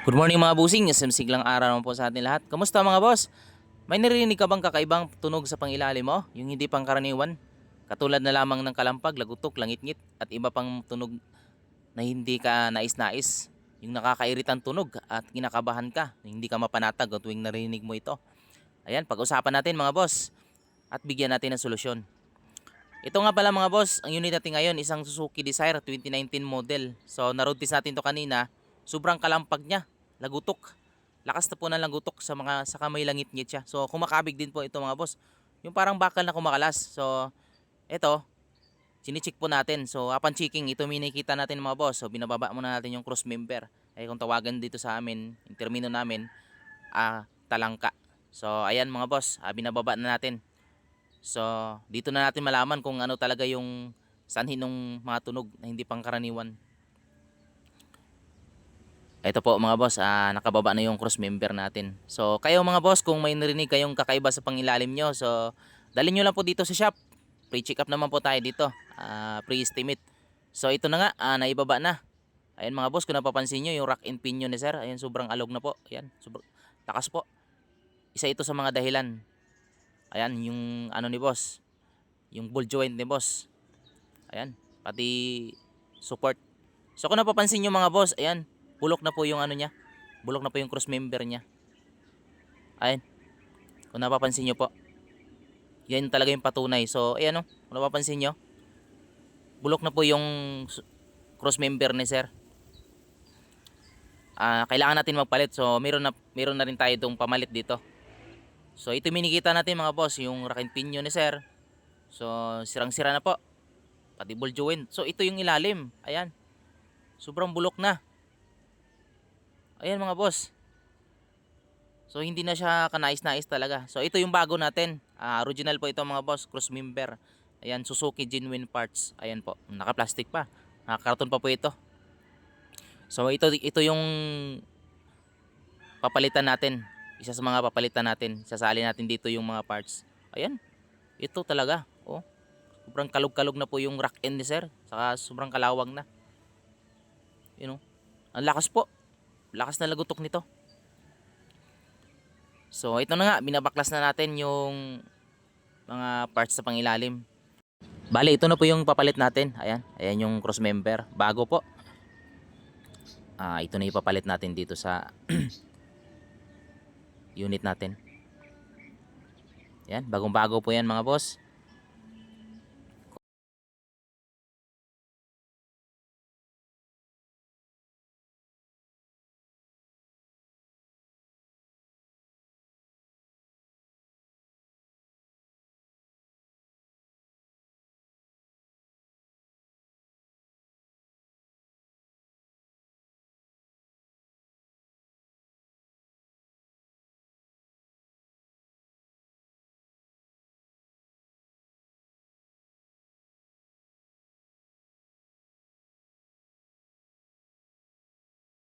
Good morning mga bossing, siglang araw naman po sa atin lahat. Kamusta mga boss? May narinig ka bang kakaibang tunog sa pangilalim mo? Yung hindi pangkaraniwan? Katulad na lamang ng kalampag, lagutok, langit-ngit at iba pang tunog na hindi ka nais-nais. Yung nakakairitang tunog at kinakabahan ka, hindi ka mapanatag tuwing narinig mo ito. Ayan, pag-usapan natin mga boss at bigyan natin ng solusyon. Ito nga pala mga boss, ang unit natin ngayon isang Suzuki Desire 2019 model. So na-road test natin to kanina, sobrang kalampag niya, lagutok. Lakas na po ng lagutok sa kamay langit-ngit siya. So kumakabig din po ito mga boss. Yung parang bakal na kumakalas. So ito, chine-check po natin. So upon checking, ito minikita natin mga boss. So binababa muna natin yung cross member. Ay kung tawagan dito sa amin, yung termino namin, talangka. So ayan mga boss, binababa na natin. So, dito na natin malaman kung ano talaga yung sanhi ng mga tunog na hindi pangkaraniwan. Ito po mga boss, nakababa na yung cross member natin. So, kayo mga boss, kung may narinig kayong kakaiba sa pangilalim nyo, so, dalhin nyo lang po dito sa shop. Pre-check up naman po tayo dito. Pre-estimate. So, ito na nga, naibaba na. Ayan mga boss, kung napapansin nyo, yung rack and pinion ni sir, ayan, sobrang alog na po. Ayan, sobrang takas po. Isa ito sa mga dahilan. Ayan, yung ano ni boss, yung ball joint ni boss. Ayan, pati support. So kung napapansin nyo mga boss, ayan, bulok na po yung ano niya. Bulok na po yung cross member niya. Ayan, kung napapansin nyo po. Yan talaga yung patunay. So ayan o, kung napapansin nyo, bulok na po yung cross member ni sir. Kailangan natin magpalit. So meron na rin tayo itong pamalit dito. So ito minikita natin mga boss, yung rack and pinion ni sir. So sirang-sira na po. Pati ball joint. So ito yung ilalim. Ayan. Sobrang bulok na. Ayan mga boss. So hindi na siya kanais-nais talaga. So ito yung bago natin. Original po ito mga boss, cross member. Ayan, Suzuki genuine parts. Ayan po, naka-plastic pa. Naka-karton pa po ito. So ito yung papalitan natin. Isa sa mga papalitan natin. Sasali natin dito yung mga parts. Ayan. Ito talaga. Oh. Sobrang kalog-kalog na po yung rack end ni sir. Saka sobrang kalawang na. You know. Ang lakas po. Lakas na lagutok nito. So ito na nga, binabaklas na natin yung mga parts sa pangilalim. Bale, ito na po yung papalit natin. Ayan, ayan yung cross member. Bago po. Ito na ipapalit natin dito sa unit natin. Ayan, bagong bago po yan mga boss.